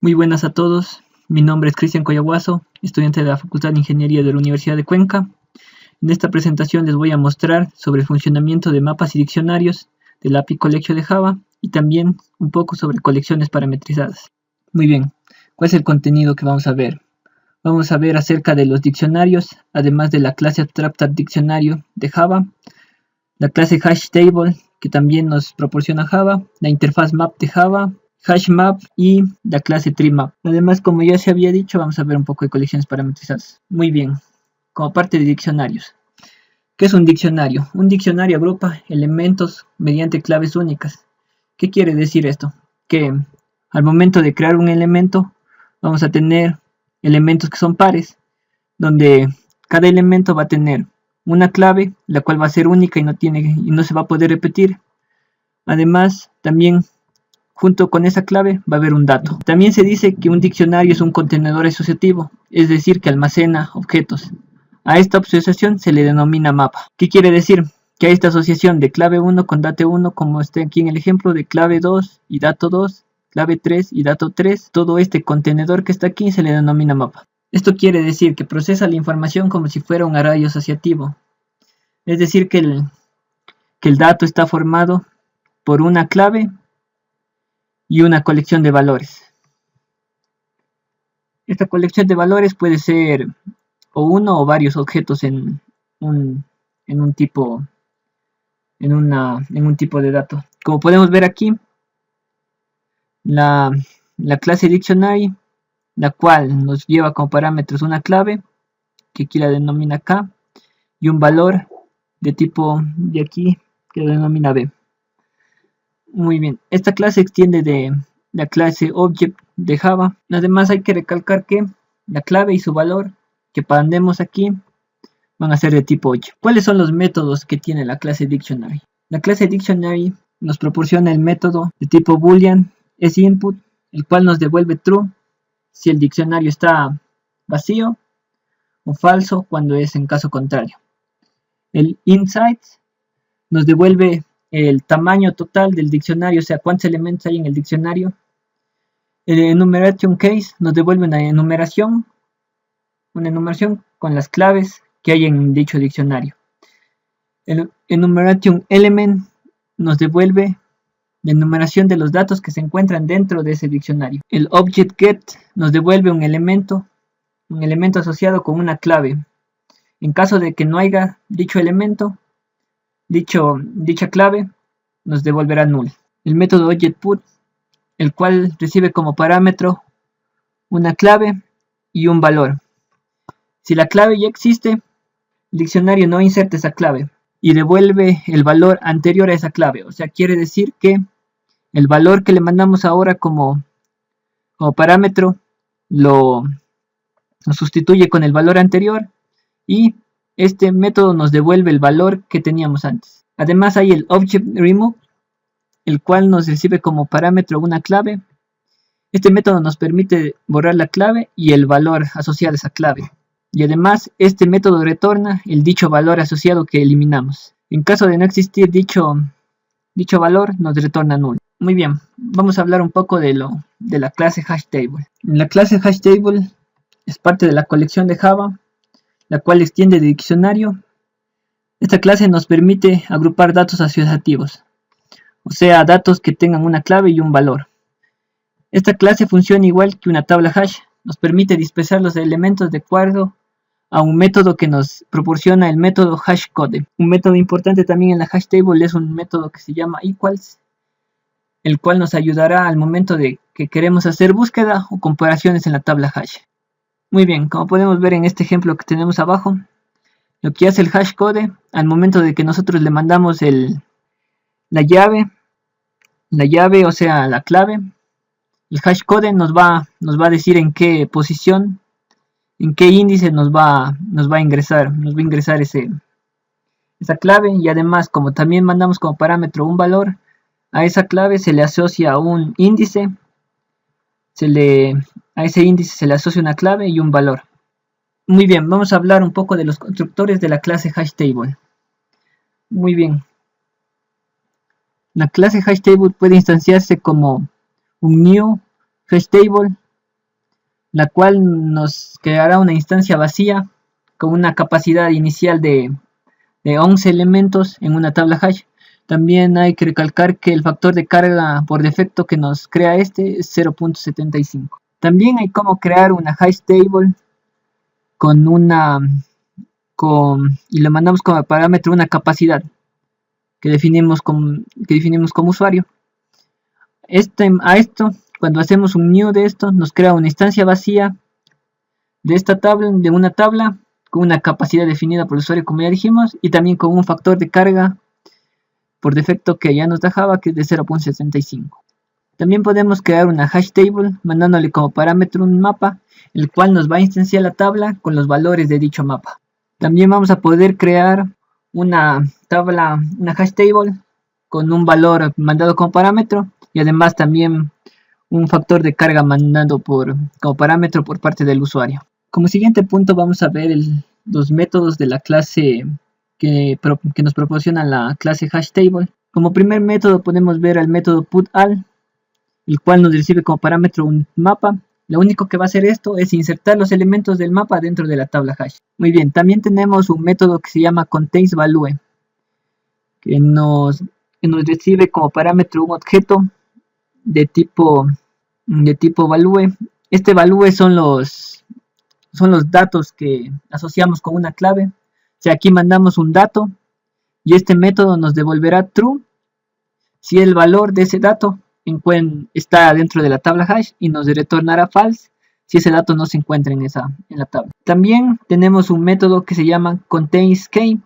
Muy buenas a todos, mi nombre es Cristian Coyaguazo, estudiante de la Facultad de Ingeniería de la Universidad de Cuenca. En esta presentación les voy a mostrar sobre el funcionamiento de mapas y diccionarios del API Colegio de Java y también un poco sobre colecciones parametrizadas. Muy bien, ¿cuál es el contenido que vamos a ver? Vamos a ver acerca de los diccionarios, además de la clase abstracta diccionario de Java, la clase HashTable que también nos proporciona Java, la interfaz map de Java, HashMap y la clase TreeMap. Además, como ya se había dicho, vamos a ver un poco de colecciones parametrizadas. Muy bien, como parte de diccionarios. ¿Qué es un diccionario? Un diccionario agrupa elementos mediante claves únicas. ¿Qué quiere decir esto? Que al momento de crear un elemento, vamos a tener elementos que son pares, donde cada elemento va a tener una clave, la cual va a ser única y no se va a poder repetir. Además, también junto con esa clave va a haber un dato. También se dice que un diccionario es un contenedor asociativo, es decir, que almacena objetos. A esta asociación se le denomina mapa. ¿Qué quiere decir? Que a esta asociación de clave 1 con dato 1, como está aquí en el ejemplo, de clave 2 y dato 2, clave 3 y dato 3, todo este contenedor que está aquí se le denomina mapa. Esto quiere decir que procesa la información como si fuera un array asociativo. Es decir, que el dato está formado por una clave y una colección de valores. Esta colección de valores puede ser o uno o varios objetos en un tipo de dato. Como podemos ver aquí, la clase dictionary, la cual nos lleva como parámetros una clave, que aquí la denomina K, y un valor de tipo de aquí, que la denomina B. Muy bien, esta clase extiende de la clase Object de Java. Además hay que recalcar que la clave y su valor que pandemos aquí van a ser de tipo 8. ¿Cuáles son los métodos que tiene la clase Dictionary? La clase Dictionary nos proporciona el método de tipo boolean sinput, el cual nos devuelve true si el diccionario está vacío o falso cuando es en caso contrario. El insights nos devuelve el tamaño total del diccionario, o sea, cuántos elementos hay en el diccionario. El enumeration case nos devuelve una enumeración con las claves que hay en dicho diccionario. El enumeration element nos devuelve la enumeración de los datos que se encuentran dentro de ese diccionario. El object get nos devuelve un elemento asociado con una clave. En caso de que no haya dicho elemento, dicha clave nos devolverá null. El método objectPut, el cual recibe como parámetro una clave y un valor. Si la clave ya existe, el diccionario no inserta esa clave y devuelve el valor anterior a esa clave. O sea, quiere decir que el valor que le mandamos ahora como parámetro lo sustituye con el valor anterior y este método nos devuelve el valor que teníamos antes. Además hay el object remove, el cual nos recibe como parámetro una clave. Este método nos permite borrar la clave y el valor asociado a esa clave. Y además este método retorna el dicho valor asociado que eliminamos. En caso de no existir dicho valor, nos retorna null. Muy bien, vamos a hablar un poco de la clase HashTable. La clase HashTable es parte de la colección de Java, la cual extiende de diccionario. Esta clase nos permite agrupar datos asociativos, o sea, datos que tengan una clave y un valor. Esta clase funciona igual que una tabla hash, nos permite dispersar los elementos de acuerdo a un método que nos proporciona el método hashCode. Un método importante también en la HashTable es un método que se llama equals, el cual nos ayudará al momento de que queremos hacer búsqueda o comparaciones en la tabla hash. Muy bien, como podemos ver en este ejemplo que tenemos abajo, lo que hace el hashCode al momento de que nosotros le mandamos la llave, o sea, la clave, el hashCode nos va a decir en qué posición, en qué índice nos va a ingresar esa clave, y además como también mandamos como parámetro un valor, a esa clave se le asocia un índice, a ese índice se le asocia una clave y un valor. Muy bien, vamos a hablar un poco de los constructores de la clase HashTable. Muy bien. La clase HashTable puede instanciarse como un new HashTable la cual nos creará una instancia vacía con una capacidad inicial de 11 elementos en una tabla hash. También hay que recalcar que el factor de carga por defecto que nos crea este es 0.75. También hay cómo crear una hash table y le mandamos como parámetro una capacidad que definimos como usuario. A esto, cuando hacemos un new de esto, nos crea una instancia vacía de una tabla con una capacidad definida por el usuario, como ya dijimos, y también con un factor de carga por defecto que ya nos dejaba, que es de 0.75. También podemos crear una hash table mandándole como parámetro un mapa, el cual nos va a instanciar la tabla con los valores de dicho mapa. También vamos a poder crear una hash table con un valor mandado como parámetro y además también un factor de carga mandado como parámetro por parte del usuario. Como siguiente punto vamos a ver los métodos de la clase que nos proporciona la clase hashtable. Como primer método podemos ver al método putAll, el cual nos recibe como parámetro un mapa. Lo único que va a hacer esto es insertar los elementos del mapa dentro de la tabla hash. Muy bien, también tenemos un método que se llama containValue, que nos recibe como parámetro un objeto de tipo value. Este value son los datos que asociamos con una clave. O sea, aquí mandamos un dato y este método nos devolverá true si el valor de ese dato está dentro de la tabla hash, y nos retornará false si ese dato no se encuentra en la tabla. También tenemos un método que se llama containSkey,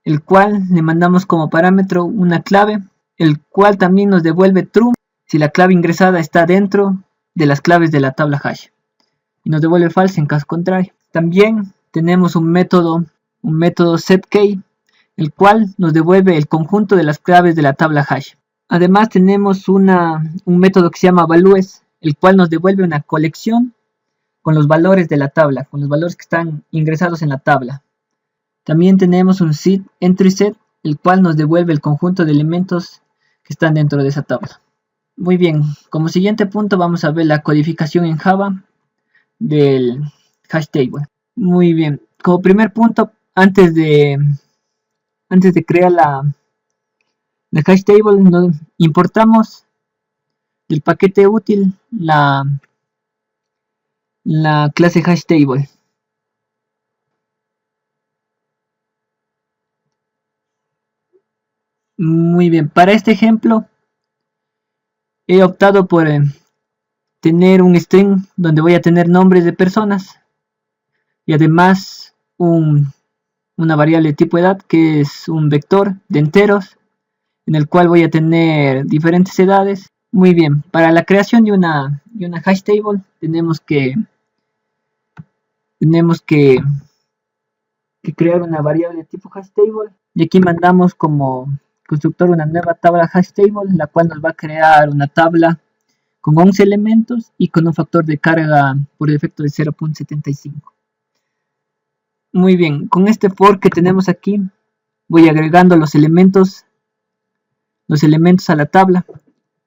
el cual le mandamos como parámetro una clave, el cual también nos devuelve true si la clave ingresada está dentro de las claves de la tabla hash, y nos devuelve false en caso contrario. También tenemos un método setKey, el cual nos devuelve el conjunto de las claves de la tabla hash. Además tenemos un método que se llama values, el cual nos devuelve una colección con los valores de la tabla, con los valores que están ingresados en la tabla. También tenemos un entrySet, el cual nos devuelve el conjunto de elementos que están dentro de esa tabla. Muy bien, como siguiente punto vamos a ver la codificación en Java del hashtable. Muy bien, como primer punto, antes de crear la hashtable, importamos del paquete útil la clase hashtable. Muy bien, para este ejemplo he optado por tener un string donde voy a tener nombres de personas y además una variable de tipo edad, que es un vector de enteros en el cual voy a tener diferentes edades. Muy bien, para la creación de una hashtable tenemos que crear una variable de tipo hashtable, y aquí mandamos como constructor una nueva tabla hashtable, la cual nos va a crear una tabla con 11 elementos y con un factor de carga por defecto de 0.75. Muy bien, con este for que tenemos aquí voy agregando los elementos a la tabla.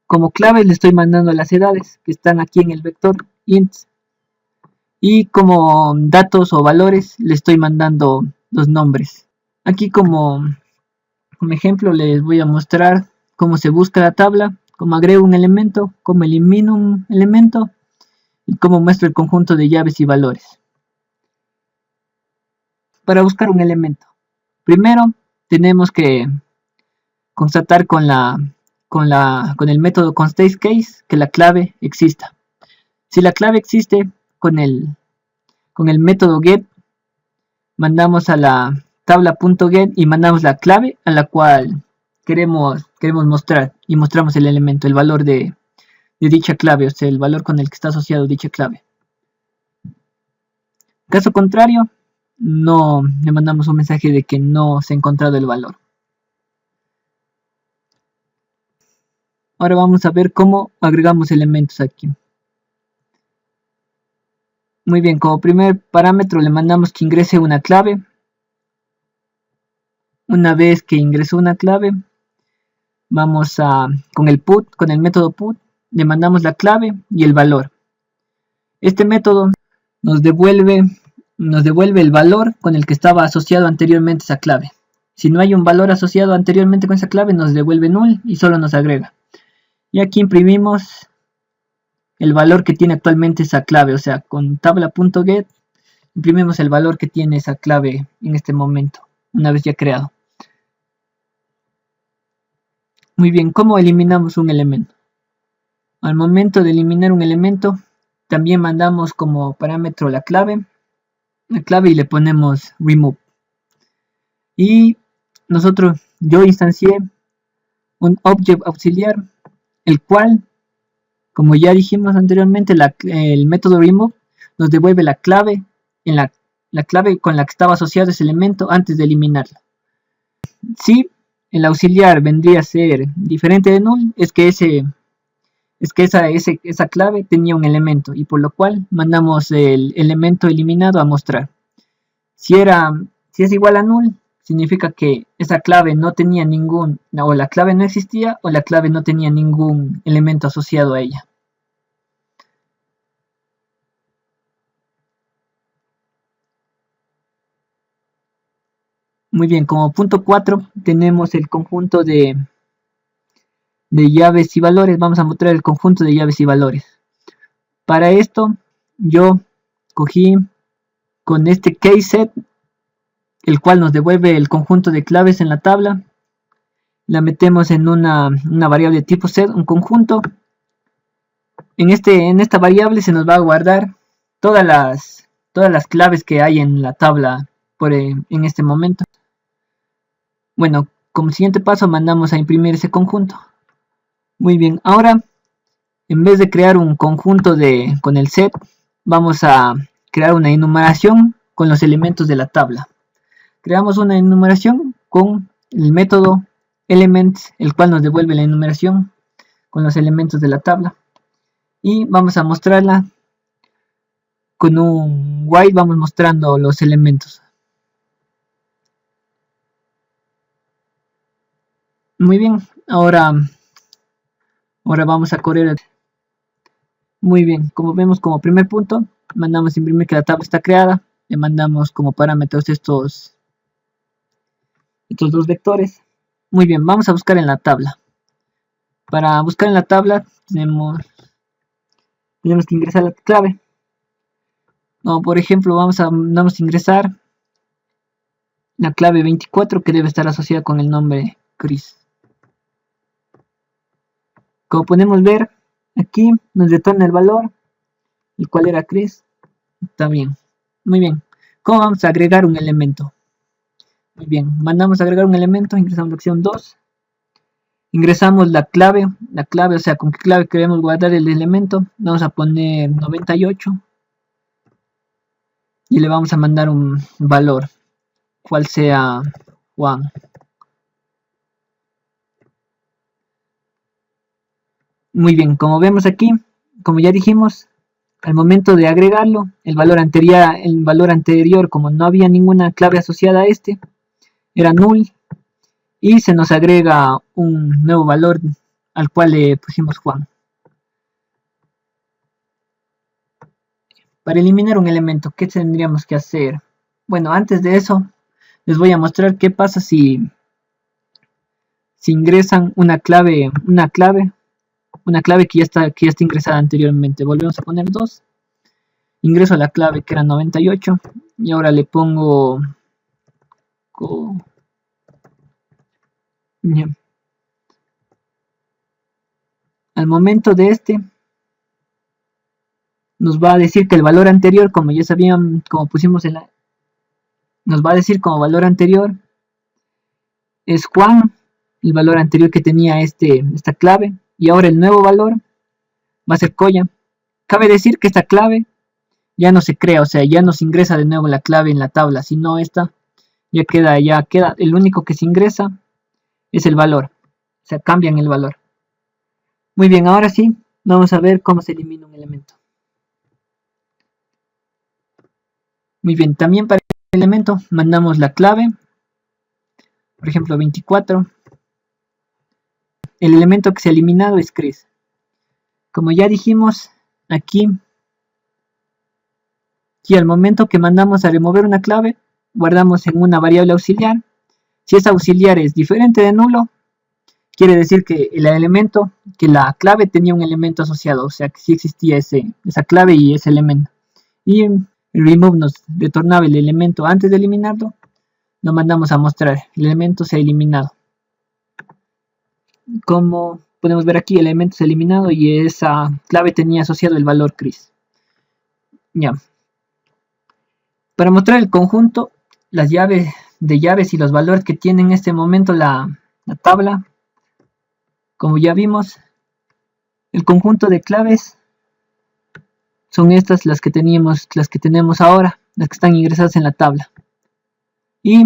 Como claves le estoy mandando las edades que están aquí en el vector ints, y como datos o valores le estoy mandando los nombres. Aquí como ejemplo les voy a mostrar cómo se busca la tabla, cómo agrego un elemento, cómo elimino un elemento y cómo muestro el conjunto de llaves y valores. Para buscar un elemento, primero tenemos que constatar con el método constateCase que la clave exista. Si la clave existe, con el método get mandamos a la tabla.get y mandamos la clave a la cual queremos mostrar, y mostramos el elemento, el valor de dicha clave, o sea, el valor con el que está asociado dicha clave. Caso contrario, no le mandamos un mensaje de que no se ha encontrado el valor. Ahora vamos a ver cómo agregamos elementos aquí. Muy bien, como primer parámetro le mandamos que ingrese una clave. Una vez que ingresó una clave, vamos con el método put, le mandamos la clave y el valor. Este método nos devuelve el valor con el que estaba asociado anteriormente esa clave. Si no hay un valor asociado anteriormente con esa clave, nos devuelve null y solo nos agrega. Y aquí imprimimos el valor que tiene actualmente esa clave, o sea, con tabla.get imprimimos el valor que tiene esa clave en este momento, una vez ya creado. Muy bien, ¿cómo eliminamos un elemento? Al momento de eliminar un elemento, también mandamos como parámetro la clave y le ponemos remove. Y yo instancié un object auxiliar, el cual, como ya dijimos anteriormente, el método remove nos devuelve la clave la clave con la que estaba asociado ese elemento antes de eliminarlo. Si el auxiliar vendría a ser diferente de null, es que esa clave tenía un elemento y por lo cual mandamos el elemento eliminado a mostrar. Si es igual a null, significa que esa clave no tenía o la clave no existía o la clave no tenía ningún elemento asociado a ella. Muy bien, como punto 4 tenemos el conjunto de llaves y valores. Vamos a mostrar el conjunto de llaves y valores. Para esto yo cogí con este keyset, el cual nos devuelve el conjunto de claves en la tabla. La metemos en una variable tipo set, un conjunto. En esta variable se nos va a guardar todas las claves que hay en la tabla en este momento. Bueno, como siguiente paso mandamos a imprimir ese conjunto. Muy bien, ahora en vez de crear un conjunto con el set, vamos a crear una enumeración con los elementos de la tabla. Creamos una enumeración con el método elements, el cual nos devuelve la enumeración con los elementos de la tabla. Y vamos a mostrarla con un while, vamos mostrando los elementos. Muy bien, ahora vamos a correr. Muy bien, como vemos como primer punto, mandamos imprimir que la tabla está creada, le mandamos como parámetros estos dos vectores. Muy bien, vamos a buscar en la tabla. Para buscar en la tabla tenemos que ingresar la clave. No, por ejemplo, vamos a ingresar la clave 24 que debe estar asociada con el nombre Chris. Como podemos ver, aquí nos retorna el valor, el cual era Chris. Está bien, muy bien. ¿Cómo vamos a agregar un elemento? Muy bien, mandamos a agregar un elemento, ingresamos la opción 2. Ingresamos la clave, o sea, con qué clave queremos guardar el elemento. Vamos a poner 98 y le vamos a mandar un valor, cual sea Juan. Muy bien, como vemos aquí, como ya dijimos, al momento de agregarlo, el valor anterior, como no había ninguna clave asociada a este, era null, y se nos agrega un nuevo valor al cual le pusimos Juan. Para eliminar un elemento, ¿qué tendríamos que hacer? Bueno, antes de eso, les voy a mostrar qué pasa si ingresan una clave que ya está ingresada anteriormente. Volvemos a poner 2. Ingreso la clave que era 98 y ahora le pongo al momento de nos va a decir que el valor anterior, como ya sabían, como pusimos nos va a decir como valor anterior es Juan, el valor anterior que tenía esta clave, y ahora el nuevo valor va a ser Coya. Cabe decir que esta clave ya no se crea, o sea, ya no se ingresa de nuevo la clave en la tabla, sino esta ya queda, el único que se ingresa es el valor, o sea, cambian el valor. Muy bien, ahora sí, vamos a ver cómo se elimina un elemento. Muy bien, también para el elemento mandamos la clave, por ejemplo 24. El elemento que se ha eliminado es Chris. Como ya dijimos, aquí Y al momento que mandamos a remover una clave, guardamos en una variable auxiliar. Si esa auxiliar es diferente de nulo, quiere decir que la clave tenía un elemento asociado, o sea que sí existía esa clave y ese elemento. Y el remove nos retornaba el elemento antes de eliminarlo, lo mandamos a mostrar, el elemento se ha eliminado. Como podemos ver aquí, el elemento se ha eliminado y esa clave tenía asociado el valor Chris. Ya. Para mostrar el conjunto, las llaves y los valores que tiene en este momento la tabla, como ya vimos, el conjunto de claves son estas las que tenemos ahora, las que están ingresadas en la tabla. Y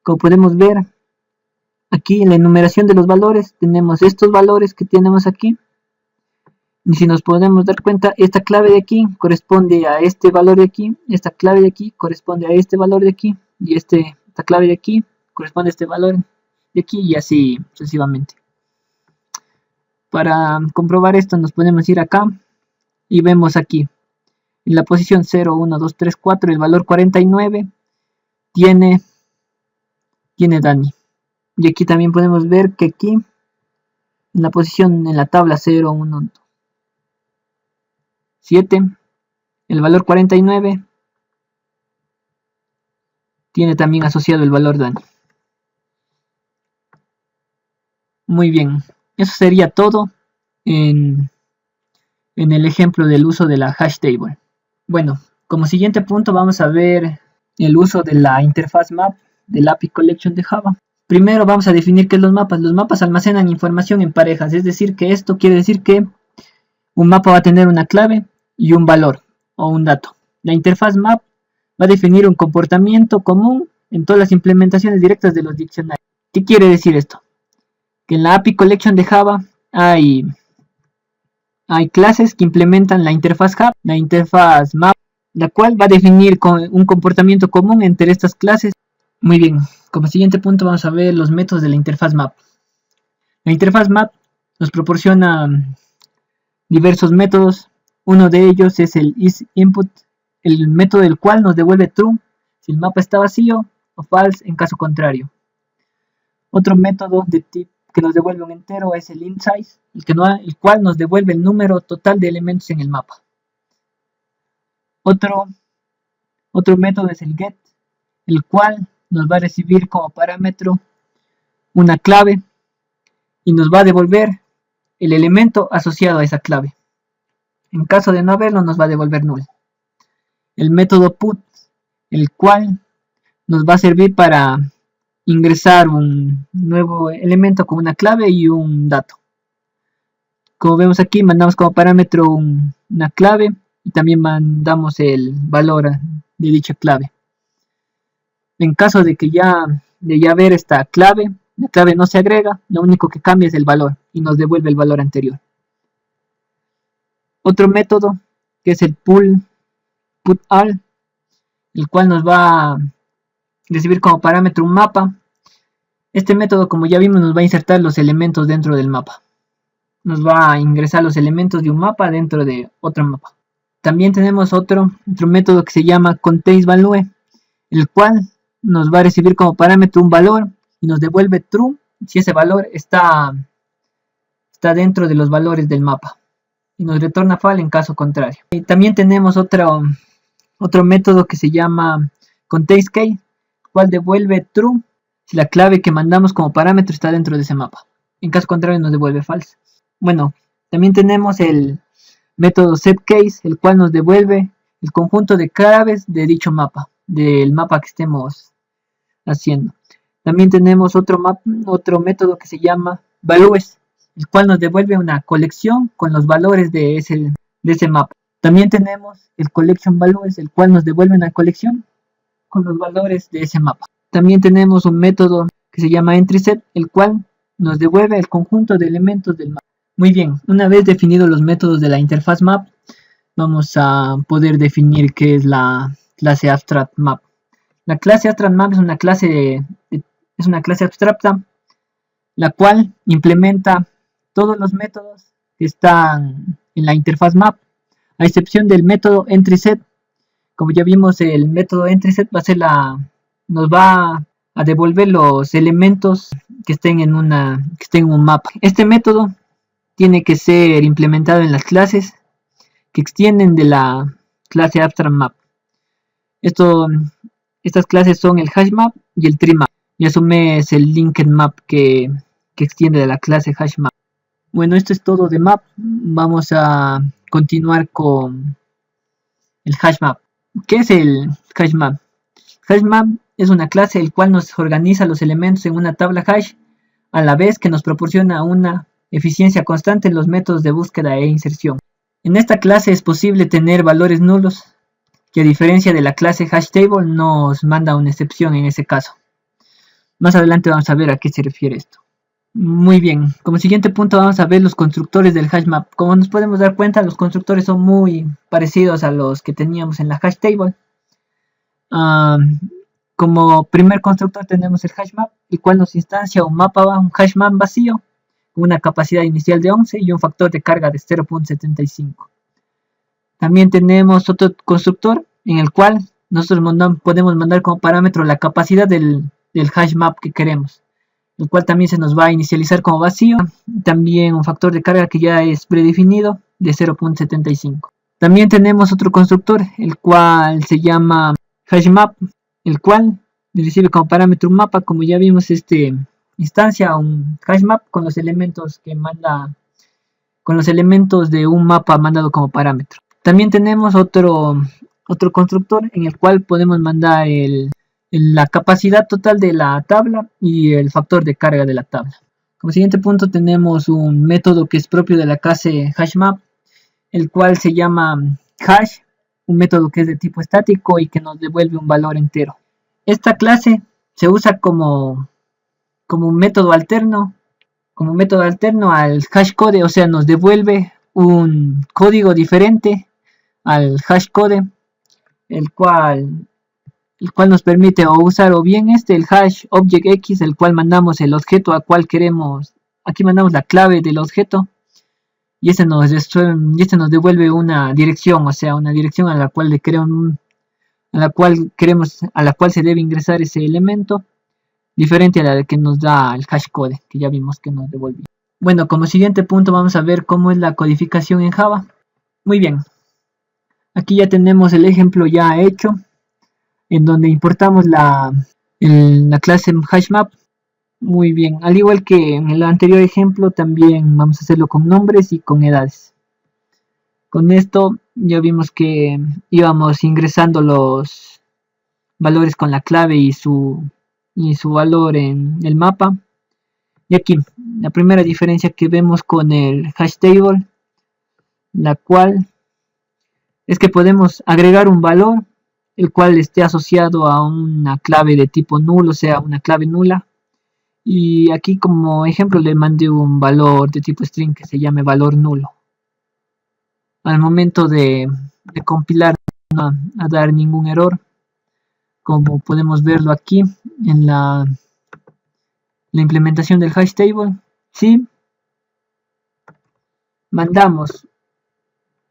como podemos ver, aquí en la enumeración de los valores tenemos estos valores que tenemos aquí. Y si nos podemos dar cuenta, esta clave de aquí corresponde a este valor de aquí, esta clave de aquí corresponde a este valor de aquí, y esta clave de aquí corresponde a este valor de aquí, y así sucesivamente. Para comprobar esto nos podemos ir acá y vemos aquí en la posición 0, 1, 2, 3, 4 el valor 49 tiene Dani. Y aquí también podemos ver que aquí en la posición en la tabla 0, 1, 7 el valor 49 tiene también asociado el valor Dani. Muy bien, eso sería todo en el ejemplo del uso de la hash table. Bueno, como siguiente punto vamos a ver el uso de la interfaz map del API Collection de Java. Primero vamos a definir qué es los mapas. Los mapas almacenan información en parejas, es decir que esto quiere decir que un mapa va a tener una clave y un valor o un dato. La interfaz map va a definir un comportamiento común en todas las implementaciones directas de los diccionarios. ¿Qué quiere decir esto? Que en la API Collection de Java hay clases que implementan la interfaz hub, la interfaz map, la cual va a definir un comportamiento común entre estas clases. Muy bien, como siguiente punto vamos a ver los métodos de la interfaz map. La interfaz map nos proporciona diversos métodos. Uno de ellos es el isInput, el método del cual nos devuelve true si el mapa está vacío o false en caso contrario. Otro método de tipo que nos devuelve un entero es el insize, el cual nos devuelve el número total de elementos en el mapa. Otro método es el get, el cual nos va a recibir como parámetro una clave y nos va a devolver el elemento asociado a esa clave. En caso de no haberlo, nos va a devolver null. El método put, el cual nos va a servir para ingresar un nuevo elemento con una clave y un dato. Como vemos aquí, mandamos como parámetro una clave y también mandamos el valor de dicha clave. En caso de ya ver esta clave, la clave no se agrega, lo único que cambia es el valor y nos devuelve el valor anterior. Otro método que es el putAll, el cual nos va a recibir como parámetro un mapa. Este método, como ya vimos, nos va a insertar los elementos dentro del mapa. Nos va a ingresar los elementos de un mapa dentro de otro mapa. También tenemos otro método que se llama containValue, el cual nos va a recibir como parámetro un valor y nos devuelve true si ese valor está dentro de los valores del mapa y nos retorna false en caso contrario. Y también tenemos otro método que se llama containScale, el cual devuelve true si la clave que mandamos como parámetro está dentro de ese mapa. En caso contrario nos devuelve false. Bueno, también tenemos el método setCase, el cual nos devuelve el conjunto de claves de dicho mapa, del mapa que estemos haciendo. También tenemos otro método que se llama values, el cual nos devuelve una colección con los valores de ese mapa. También tenemos el collection values, el cual nos devuelve una colección con los valores de ese mapa. También tenemos un método que se llama entrySet, el cual nos devuelve el conjunto de elementos del mapa. Muy bien, una vez definidos los métodos de la interfaz map, vamos a poder definir qué es la clase abstract map. La clase abstract map es una clase abstracta, la cual implementa todos los métodos que están en la interfaz map, a excepción del método entrySet, Como ya vimos, el método entrySet nos va a devolver los elementos que estén en un mapa. Este método tiene que ser implementado en las clases que extienden de la clase AbstractMap. Estas clases son el HashMap y el TreeMap, y a su vez el LinkedMap que extiende de la clase HashMap. Bueno, esto es todo de map. Vamos a continuar con el HashMap. ¿Qué es el HashMap? HashMap es una clase el cual nos organiza los elementos en una tabla hash, a la vez que nos proporciona una eficiencia constante en los métodos de búsqueda e inserción. En esta clase es posible tener valores nulos, que a diferencia de la clase HashTable nos manda una excepción en ese caso. Más adelante vamos a ver a qué se refiere esto. Muy bien, como siguiente punto vamos a ver los constructores del HashMap. Como nos podemos dar cuenta, los constructores son muy parecidos a los que teníamos en la HashTable. Como primer constructor tenemos el HashMap, el cual nos instancia un HashMap vacío, con una capacidad inicial de 11 y un factor de carga de 0.75. También tenemos otro constructor en el cual nosotros podemos mandar como parámetro la capacidad del HashMap que queremos, el cual también se nos va a inicializar como vacío. También un factor de carga que ya es predefinido de 0.75. También tenemos otro constructor, el cual se llama HashMap, el cual recibe como parámetro un mapa. Como ya vimos, instancia un HashMap con los elementos de un mapa mandado como parámetro. También tenemos otro constructor en el cual podemos mandar la capacidad total de la tabla y el factor de carga de la tabla. Como siguiente punto tenemos un método que es propio de la clase HashMap, el cual se llama hash, un método que es de tipo estático y que nos devuelve un valor entero. Esta clase se usa como un método alterno al hashcode, o sea, nos devuelve un código diferente al hashcode, el cual nos permite usar o bien el hash object x, el cual mandamos el objeto al cual queremos. Aquí mandamos la clave del objeto y este nos devuelve una dirección, o sea, una dirección a la cual se debe ingresar ese elemento, diferente a la que nos da el hashcode, que ya vimos que nos devolvió. Bueno, como siguiente punto vamos a ver cómo es la codificación en Java. Muy bien, aquí ya tenemos el ejemplo ya hecho, en donde importamos la clase HashMap. Muy bien, al igual que en el anterior ejemplo, también vamos a hacerlo con nombres y con edades. Con esto ya vimos que íbamos ingresando los valores con la clave y su valor en el mapa. Y aquí, la primera diferencia que vemos con el HashTable, la cual es que podemos agregar un valor el cual esté asociado a una clave de tipo null, o sea, una clave nula. Y aquí como ejemplo le mandé un valor de tipo string que se llame valor nulo. Al momento de compilar no va a dar ningún error, como podemos verlo aquí en la implementación del HashTable.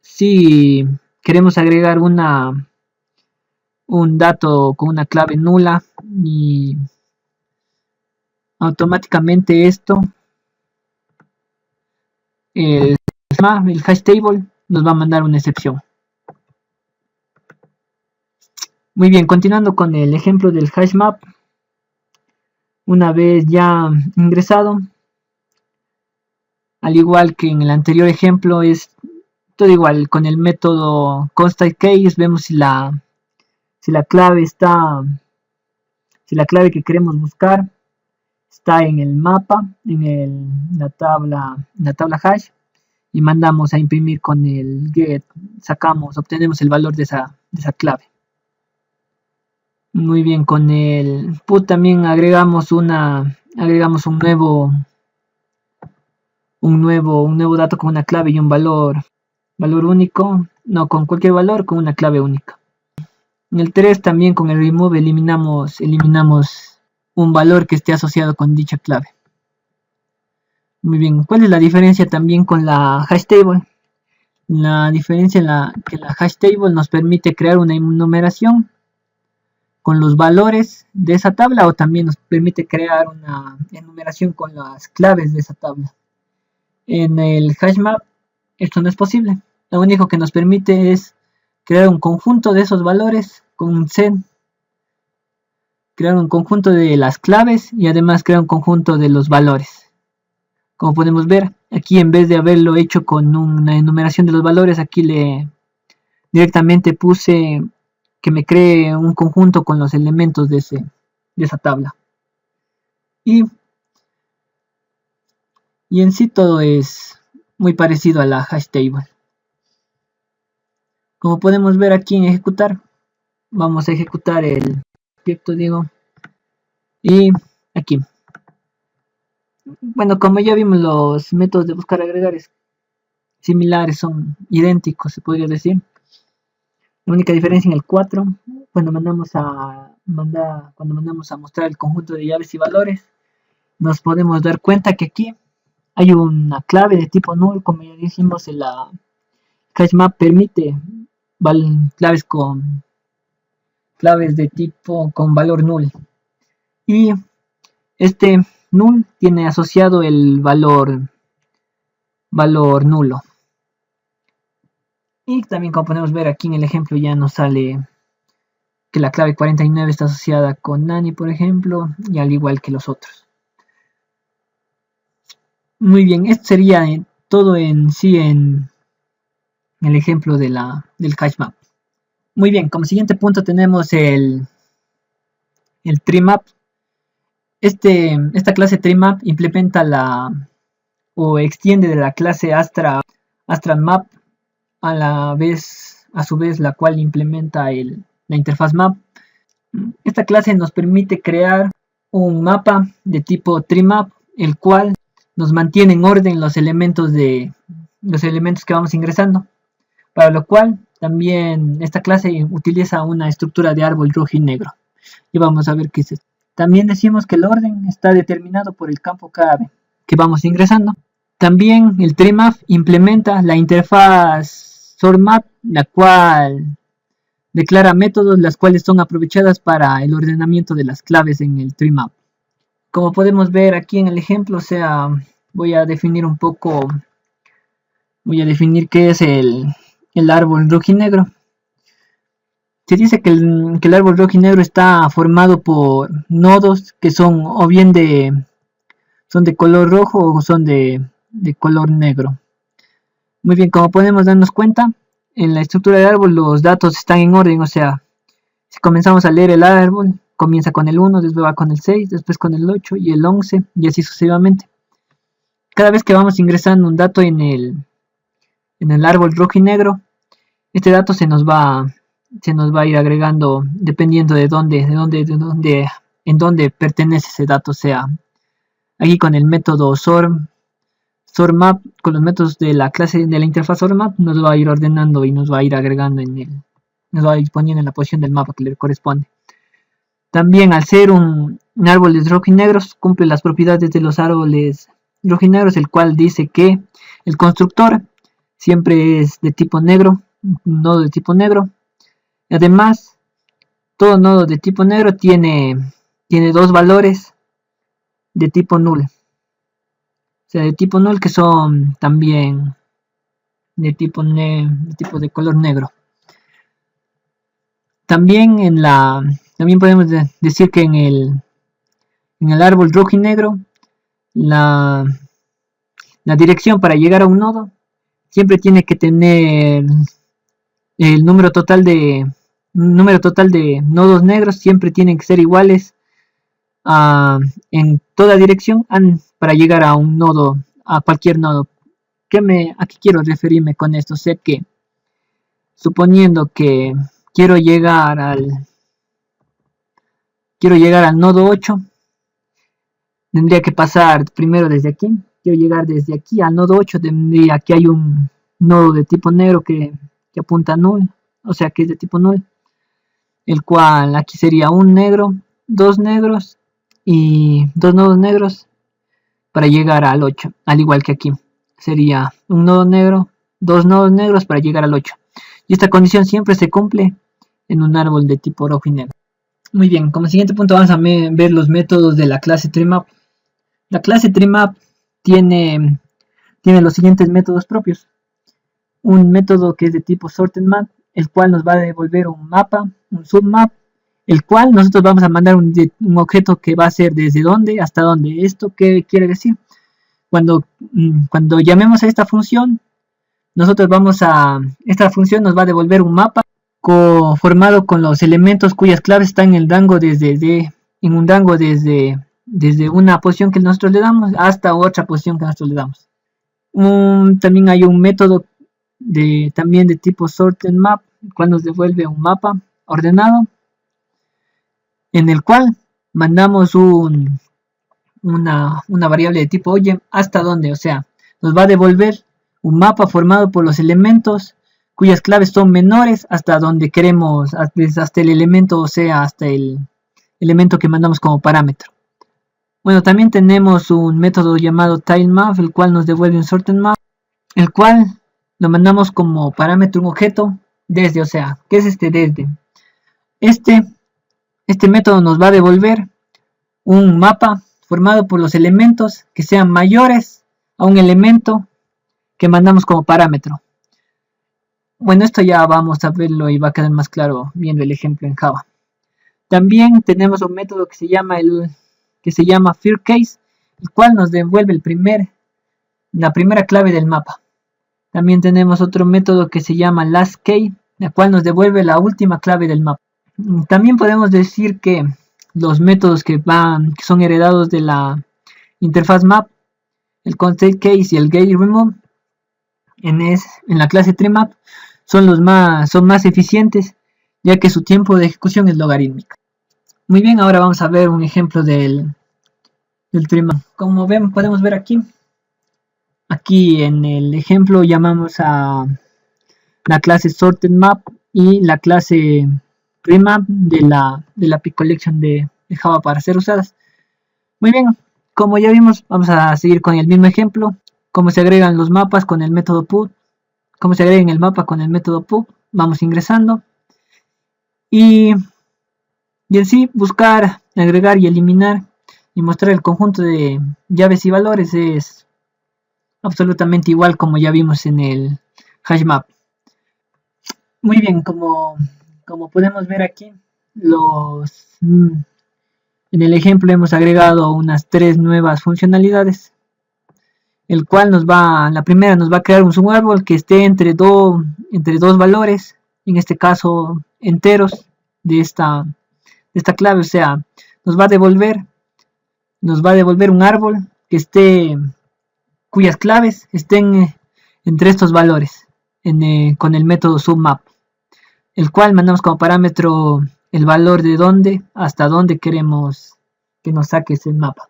Si queremos agregar un dato con una clave nula, y automáticamente el HashTable nos va a mandar una excepción. Muy bien, continuando con el ejemplo del HashMap. Una vez ya ingresado, al igual que en el anterior ejemplo, es todo igual. Con el método constantCase vemos si la clave que queremos buscar está en el mapa, en la tabla hash, y mandamos a imprimir con el get, obtenemos el valor de esa clave. Muy bien, con el put también agregamos un nuevo dato con una clave y un valor único, no, con cualquier valor con una clave única. En el 3 también con el remove eliminamos un valor que esté asociado con dicha clave. Muy bien, ¿cuál es la diferencia también con la HashTable? La diferencia que la hash table nos permite crear una enumeración con los valores de esa tabla, o también nos permite crear una enumeración con las claves de esa tabla. En el hashmap esto no es posible. Lo único que nos permite es crear un conjunto de esos valores con un set, crear un conjunto de las claves y además crear un conjunto de los valores. Como podemos ver, aquí en vez de haberlo hecho con una enumeración de los valores, aquí directamente puse que me cree un conjunto con los elementos de esa tabla. Y en sí todo es muy parecido a la hash table. Como podemos ver aquí en ejecutar, vamos a ejecutar el proyecto, y aquí. Bueno, como ya vimos, los métodos de buscar agregares similares, son idénticos, se podría decir. La única diferencia en el 4, cuando mandamos a mostrar el conjunto de llaves y valores, nos podemos dar cuenta que aquí hay una clave de tipo null. Como ya dijimos, la hashmap permite claves de tipo con valor null, y este null tiene asociado el valor nulo. Y también, como podemos ver aquí en el ejemplo, ya nos sale que la clave 49 está asociada con Nani, por ejemplo, y al igual que los otros. Muy bien, esto sería todo en sí en el ejemplo del hashmap. Muy bien, como siguiente punto tenemos el treemap. Esta clase treemap implementa o extiende de la clase AstranMap, a su vez la cual implementa la interfaz map. Esta clase nos permite crear un mapa de tipo treemap, el cual nos mantiene en orden los elementos que vamos ingresando, para lo cual también esta clase utiliza una estructura de árbol rojo y negro, y vamos a ver qué es esto. También decimos que el orden está determinado por el campo clave que vamos ingresando. También el treemap implementa la interfaz sortMap, la cual declara métodos las cuales son aprovechadas para el ordenamiento de las claves en el treemap. Como podemos ver aquí en el ejemplo, voy a definir qué es el árbol rojinegro. Se dice que el árbol rojinegro está formado por nodos que son o bien son de color rojo o son de color negro. Muy bien, como podemos darnos cuenta, en la estructura del árbol los datos están en orden, o sea, si comenzamos a leer el árbol, comienza con el 1, después va con el 6, después con el 8 y el 11, y así sucesivamente. Cada vez que vamos ingresando un dato en el árbol rojo y negro, este dato se nos va a ir agregando dependiendo en dónde pertenece ese dato. O sea, aquí con el método sortMap, con los métodos de la clase de la interfaz sortMap, nos va a ir ordenando y nos va a ir agregando nos va a ir poniendo en la posición del mapa que le corresponde. También, al ser un árbol de rojinegros, cumple las propiedades de los árboles rojinegros, el cual dice que el constructor siempre es de tipo negro, un nodo de tipo negro. Además, todo nodo de tipo negro tiene dos valores de tipo null. O sea, de tipo null, que son también de tipo de color negro. También podemos decir que en el árbol rojo y negro, la dirección para llegar a un nodo siempre tiene que tener el número total de nodos negros, siempre tienen que ser iguales en toda dirección para llegar a un nodo, a cualquier nodo. ¿A qué quiero referirme con esto? Sé que, suponiendo que quiero llegar al nodo 8, tendría que pasar primero desde aquí. Quiero llegar desde aquí al nodo 8, aquí hay un nodo de tipo negro que apunta a null, o sea que es de tipo null, el cual aquí sería un negro, dos negros y dos nodos negros para llegar al 8, al igual que aquí sería un nodo negro, 2 nodos negros para llegar al 8. Y esta condición siempre se cumple en un árbol de tipo rojo y negro. Muy bien, como siguiente punto vamos a ver los métodos de la clase TreeMap. La clase TreeMap tiene los siguientes métodos propios. Un método que es de tipo SortedMap, el cual nos va a devolver un mapa, un submap, el cual nosotros vamos a mandar un objeto que va a ser desde dónde hasta dónde. ¿Esto qué quiere decir? Cuando llamemos a esta función, esta función nos va a devolver un mapa formado con los elementos cuyas claves están en el rango desde una posición que nosotros le damos hasta otra posición que nosotros le damos. También hay un método también de tipo SortedMap, el cual nos devuelve un mapa ordenado, en el cual mandamos una variable de tipo oye hasta dónde, o sea, nos va a devolver un mapa formado por los elementos cuyas claves son menores hasta donde queremos, hasta el elemento, o sea, hasta el elemento que mandamos como parámetro. Bueno, también tenemos un método llamado TileMap, el cual nos devuelve un SortedMap, el cual lo mandamos como parámetro un objeto desde, o sea, ¿qué es este desde? Este método nos va a devolver un mapa formado por los elementos que sean mayores a un elemento que mandamos como parámetro. Bueno, esto ya vamos a verlo y va a quedar más claro viendo el ejemplo en Java. También tenemos un método que se llama FirstCase, el cual nos devuelve la primera clave del mapa. También tenemos otro método que se llama LastKey, el cual nos devuelve la última clave del mapa. También podemos decir que los métodos que son heredados de la interfaz map, el constantCase y el getRemove en la clase TreeMap son más eficientes, ya que su tiempo de ejecución es logarítmico. Muy bien, ahora vamos a ver un ejemplo del TreeMap. Como podemos ver aquí en el ejemplo llamamos a la clase SortedMap y la clase TreeMap de la API Collection de Java para ser usadas. Muy bien, como ya vimos, vamos a seguir con el mismo ejemplo. Cómo se agregan los mapas con el método put. Cómo se agrega el mapa con el método put. Vamos ingresando. Y en sí, buscar, agregar y eliminar y mostrar el conjunto de llaves y valores es absolutamente igual como ya vimos en el hashmap. Muy bien, como podemos ver aquí, en el ejemplo hemos agregado unas 3 nuevas funcionalidades, el cual la primera nos va a crear un subárbol que esté entre dos valores, en este caso enteros de esta clave, o sea, nos va a devolver un árbol cuyas claves estén entre estos valores con el método submap, el cual mandamos como parámetro el valor de dónde hasta dónde queremos que nos saque ese mapa.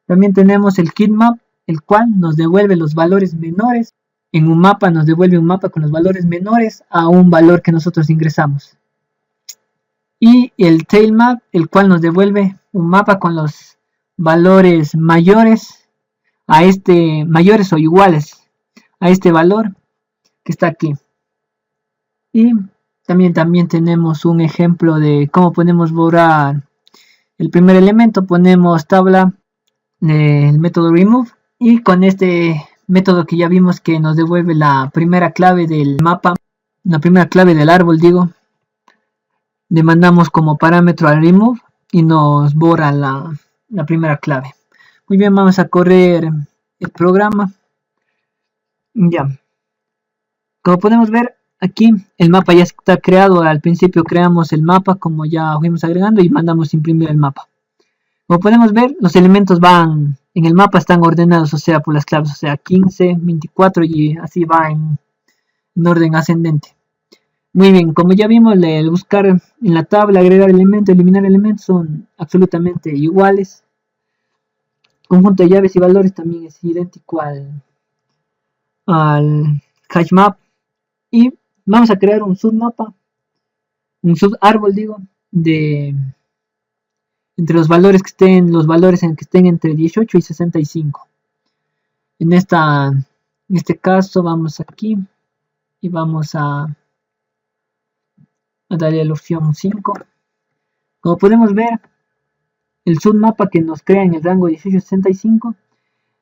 También tenemos el kitmap, el cual nos devuelve los valores menores. En un mapa nos devuelve un mapa con los valores menores a un valor que nosotros ingresamos. Y el tailmap, el cual nos devuelve un mapa con los valores mayores mayores o iguales a este valor que está aquí. Y también tenemos un ejemplo de cómo podemos borrar el primer elemento. Ponemos tabla del método remove y con este método que ya vimos que nos devuelve la primera clave del mapa, la primera clave del árbol, le mandamos como parámetro al remove y nos borra la primera clave. Muy bien, vamos a correr el programa. Ya, como podemos ver aquí el mapa ya está creado. Al principio creamos el mapa como ya fuimos agregando y mandamos imprimir el mapa. Como podemos ver, los elementos en el mapa están ordenados, o sea, por las claves, o sea, 15, 24 y así va en orden ascendente. Muy bien, como ya vimos, el buscar en la tabla, agregar elementos, eliminar elementos son absolutamente iguales. Conjunto de llaves y valores también es idéntico al hashmap. Y vamos a crear un submapa, un subárbol, entre los valores que estén entre 18 y 65. En esta En este caso vamos aquí y vamos a darle a la opción 5. Como podemos ver, el submapa que nos crea en el rango 1865,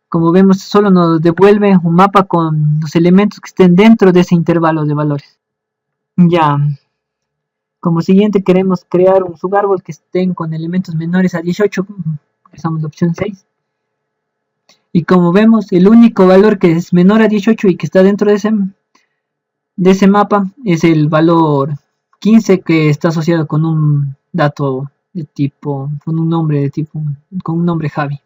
como vemos, solo nos devuelve un mapa con los elementos que estén dentro de ese intervalo de valores. Ya, como siguiente queremos crear un subárbol que estén con elementos menores a 18, usamos la opción 6. Y como vemos, el único valor que es menor a 18 y que está dentro de ese mapa es el valor 15, que está asociado con un dato de tipo, con un nombre Javi.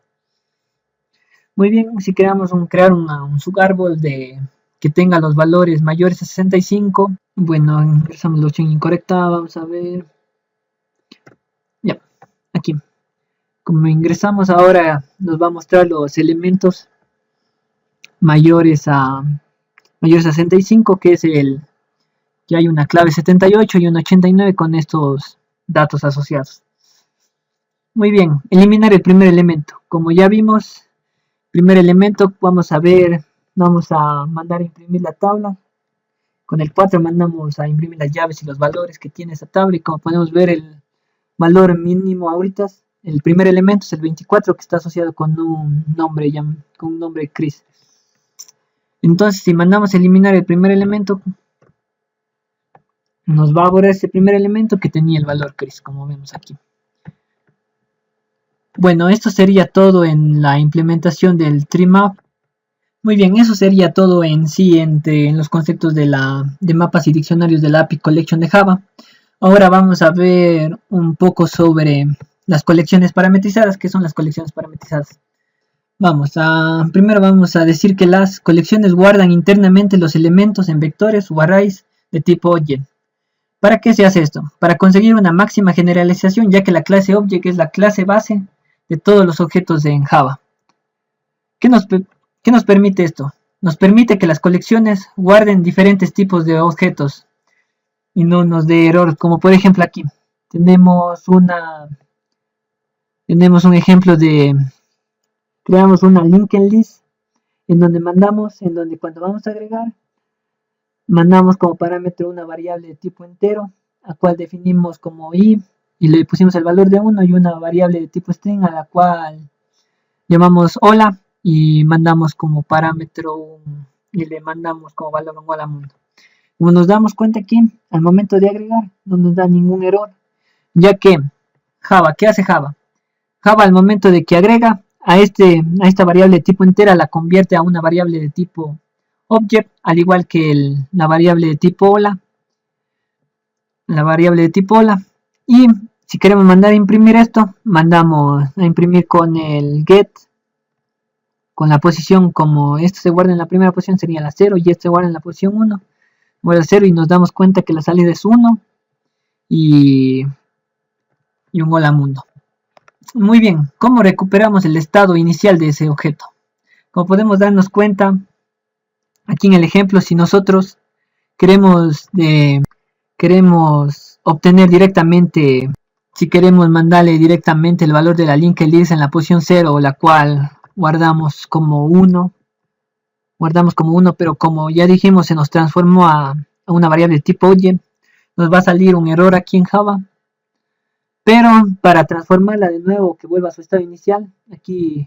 Muy bien, si queremos crear un subárbol que tenga los valores mayores a 65, bueno, ingresamos la opción incorrecta, vamos a ver, ya, aquí. Como ingresamos ahora, nos va a mostrar los elementos mayores a 65, que es que hay una clave 78 y una 89 con estos datos asociados. Muy bien, eliminar el primer elemento. Como ya vimos, primer elemento, vamos a mandar a imprimir la tabla. Con el 4 mandamos a imprimir las llaves y los valores que tiene esa tabla, y como podemos ver, el valor mínimo ahorita, el primer elemento es el 24, que está asociado con un nombre Chris. Entonces, si mandamos a eliminar el primer elemento, nos va a borrar ese primer elemento que tenía el valor Chris, como vemos aquí. Bueno, esto sería todo en la implementación del TreeMap. Muy bien, eso sería todo en sí en los conceptos de mapas y diccionarios de la API Collection de Java. Ahora vamos a ver un poco sobre las colecciones parametrizadas. ¿Qué son las colecciones parametrizadas? Primero vamos a decir que las colecciones guardan internamente los elementos en vectores o arrays de tipo object. ¿Para qué se hace esto? Para conseguir una máxima generalización, ya que la clase object es la clase base de todos los objetos en Java. ¿Qué nos permite esto? Nos permite que las colecciones guarden diferentes tipos de objetos y no nos dé error, como por ejemplo aquí tenemos un ejemplo de creamos una linked list en donde cuando vamos a agregar, mandamos como parámetro una variable de tipo entero, a cual definimos como i, y le pusimos el valor de 1, y una variable de tipo string a la cual llamamos hola, y mandamos como parámetro y le mandamos como valor un hola mundo. Como nos damos cuenta aquí, al momento de agregar no nos da ningún error, ya que Java, ¿qué hace Java? Java, al momento de que agrega a esta variable de tipo entera, la convierte a una variable de tipo object, al igual que la variable de tipo hola. Y si queremos mandar a imprimir esto, mandamos a imprimir con el get, con la posición, como esto se guarda en la primera posición, sería la 0, y esto se guarda en la posición 1, guarda 0, y nos damos cuenta que la salida es 1 y un hola mundo. Muy bien, ¿cómo recuperamos el estado inicial de ese objeto? Como podemos darnos cuenta, aquí en el ejemplo, si nosotros queremos obtener directamente, si queremos mandarle directamente el valor de la linked list en la posición 0, la cual guardamos como 1, pero como ya dijimos, se nos transformó a una variable de tipo object, nos va a salir un error aquí en Java. Pero para transformarla de nuevo, que vuelva a su estado inicial, aquí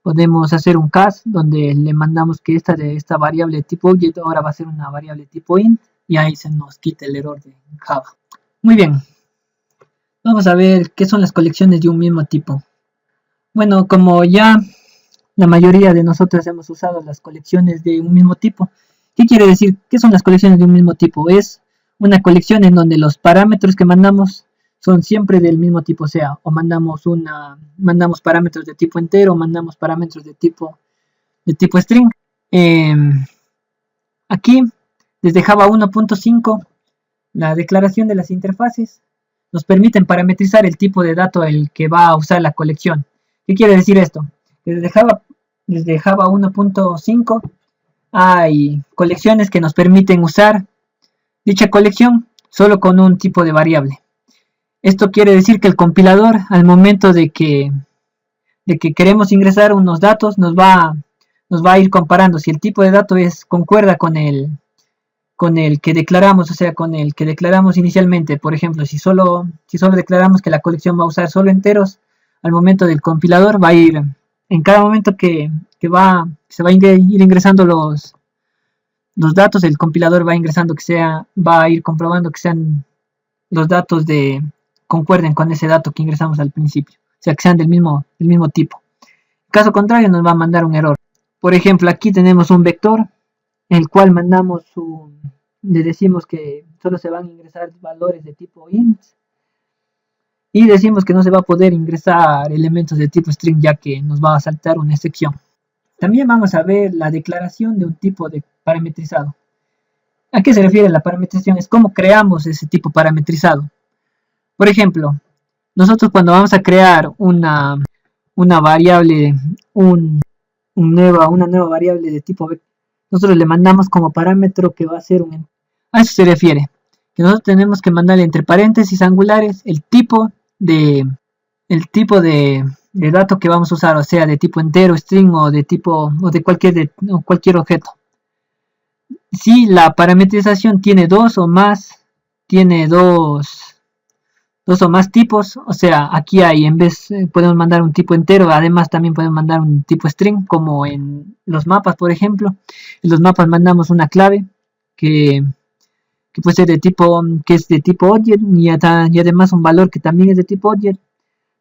podemos hacer un cast donde le mandamos que esta variable de tipo object ahora va a ser una variable de tipo int, y ahí se nos quita el error de Java. Muy bien, vamos a ver qué son las colecciones de un mismo tipo. Bueno, como ya la mayoría de nosotros hemos usado las colecciones de un mismo tipo, ¿qué quiere decir? ¿Qué son las colecciones de un mismo tipo? Es una colección en donde los parámetros que mandamos son siempre del mismo tipo, o sea, o mandamos parámetros de tipo entero, o mandamos parámetros de tipo string. Aquí, desde Java 1.5, la declaración de las interfaces nos permiten parametrizar el tipo de dato el que va a usar la colección. ¿Qué quiere decir esto? Desde Java 1.5 hay colecciones que nos permiten usar dicha colección solo con un tipo de variable. Esto quiere decir que el compilador, al momento de que queremos ingresar unos datos, nos va nos va a ir comparando si el tipo de dato concuerda con el que declaramos, o sea, con el que declaramos inicialmente. Por ejemplo, si solo declaramos que la colección va a usar solo enteros, al momento del compilador va a ir, en cada momento se va a ir ingresando los datos, el compilador va ingresando va a ir comprobando que sean los datos concuerden con ese dato que ingresamos al principio, o sea, que sean del mismo tipo. En caso contrario, nos va a mandar un error. Por ejemplo, aquí tenemos un vector, el cual le decimos que solo se van a ingresar valores de tipo int, y decimos que no se va a poder ingresar elementos de tipo string, ya que nos va a saltar una excepción. También vamos a ver la declaración de un tipo de parametrizado. ¿A qué se refiere la parametrización? Es cómo creamos ese tipo parametrizado. Por ejemplo, nosotros cuando vamos a crear una variable, una nueva variable de tipo vector, nosotros le mandamos como parámetro que va a ser a eso se refiere, que nosotros tenemos que mandarle entre paréntesis angulares el tipo de dato que vamos a usar, o sea, de tipo entero, string o de cualquier objeto. Si la parametrización tiene dos o más tipos, o sea, aquí hay, en vez podemos mandar un tipo entero, además también podemos mandar un tipo string, como en los mapas, por ejemplo. En los mapas mandamos una clave que, que puede ser que es de tipo object, y además un valor que también es de tipo object.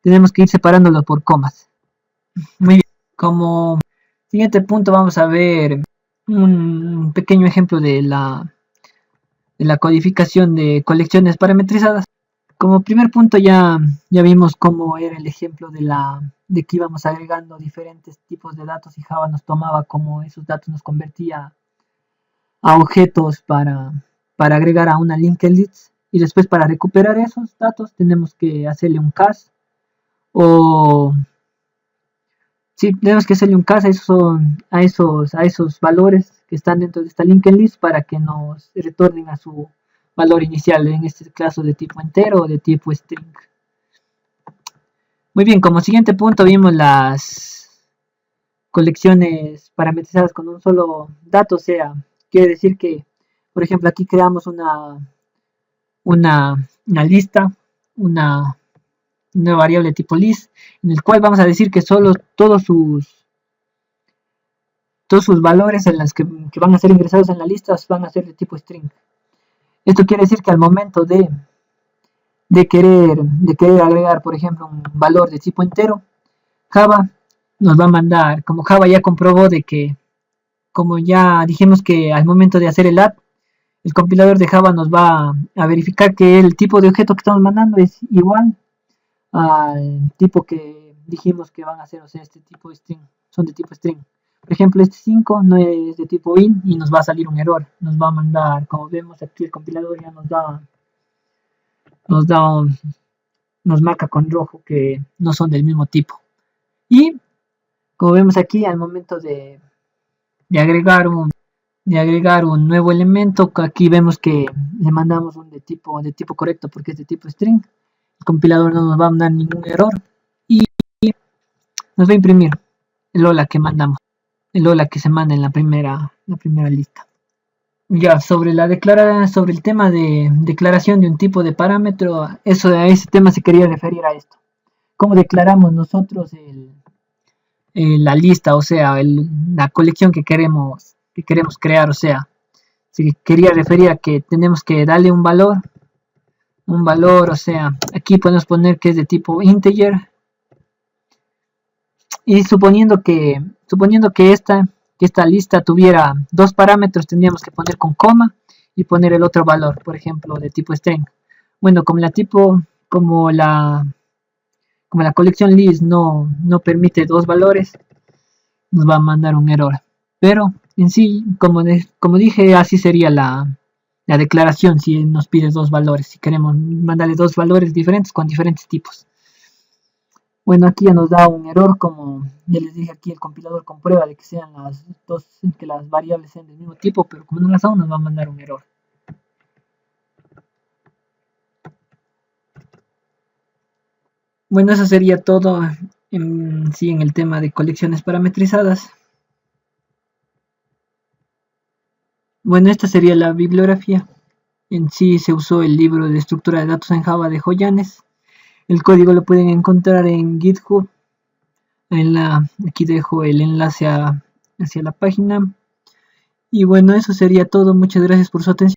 Tenemos que ir separándolo por comas. Muy bien. Como siguiente punto vamos a ver un pequeño ejemplo de la codificación de colecciones parametrizadas. Como primer punto ya vimos cómo era el ejemplo de que íbamos agregando diferentes tipos de datos y Java nos tomaba como esos datos nos convertía a objetos para agregar a una linked list, y después para recuperar esos datos tenemos que hacerle un cast, o sí, tenemos que hacerle un cast a esos valores que están dentro de esta linked list para que nos retornen a su valor inicial, en este caso de tipo entero o de tipo string. Muy bien, como siguiente punto vimos las colecciones parametrizadas con un solo dato, o sea, quiere decir que, por ejemplo, aquí creamos una lista, una variable tipo list, en el cual vamos a decir que solo todos sus valores que van a ser ingresados en la lista van a ser de tipo string. Esto quiere decir que al momento de querer agregar, por ejemplo, un valor de tipo entero, Java nos va a mandar, como Java ya comprobó como ya dijimos que al momento de hacer el add, el compilador de Java nos va a verificar que el tipo de objeto que estamos mandando es igual al tipo que dijimos que van a ser, o sea, este tipo de string, son de tipo string. Por ejemplo, este 5 no es de tipo int y nos va a salir un error. Nos va a mandar, como vemos aquí, el compilador ya nos da nos marca con rojo que no son del mismo tipo. Y como vemos aquí, al momento de agregar de agregar un nuevo elemento, aquí vemos que le mandamos un de tipo correcto porque es de tipo string. El compilador no nos va a mandar ningún error y nos va a imprimir el hola que mandamos, el hola que se manda en la primera lista. Ya, sobre el tema de declaración de un tipo de parámetro, a ese tema se quería referir a esto. ¿Cómo declaramos nosotros la lista, o sea, la colección que queremos crear? O sea, se quería referir a que tenemos que darle un valor, o sea, aquí podemos poner que es de tipo integer, y suponiendo que esta lista tuviera dos parámetros, tendríamos que poner con coma y poner el otro valor, por ejemplo, de tipo string. Bueno, como la colección list no permite dos valores, nos va a mandar un error. Pero en sí, como dije, así sería la declaración si nos pide dos valores, si queremos mandarle dos valores diferentes con diferentes tipos. Bueno, aquí ya nos da un error, como ya les dije, aquí el compilador comprueba de que que las variables sean del mismo tipo, pero como no las son, nos va a mandar un error. Bueno, eso sería todo en el tema de colecciones parametrizadas. Bueno, esta sería la bibliografía. En sí se usó el libro de estructura de datos en Java de Joyanes. El código lo pueden encontrar en GitHub. Aquí dejo el enlace hacia la página. Y bueno, eso sería todo. Muchas gracias por su atención.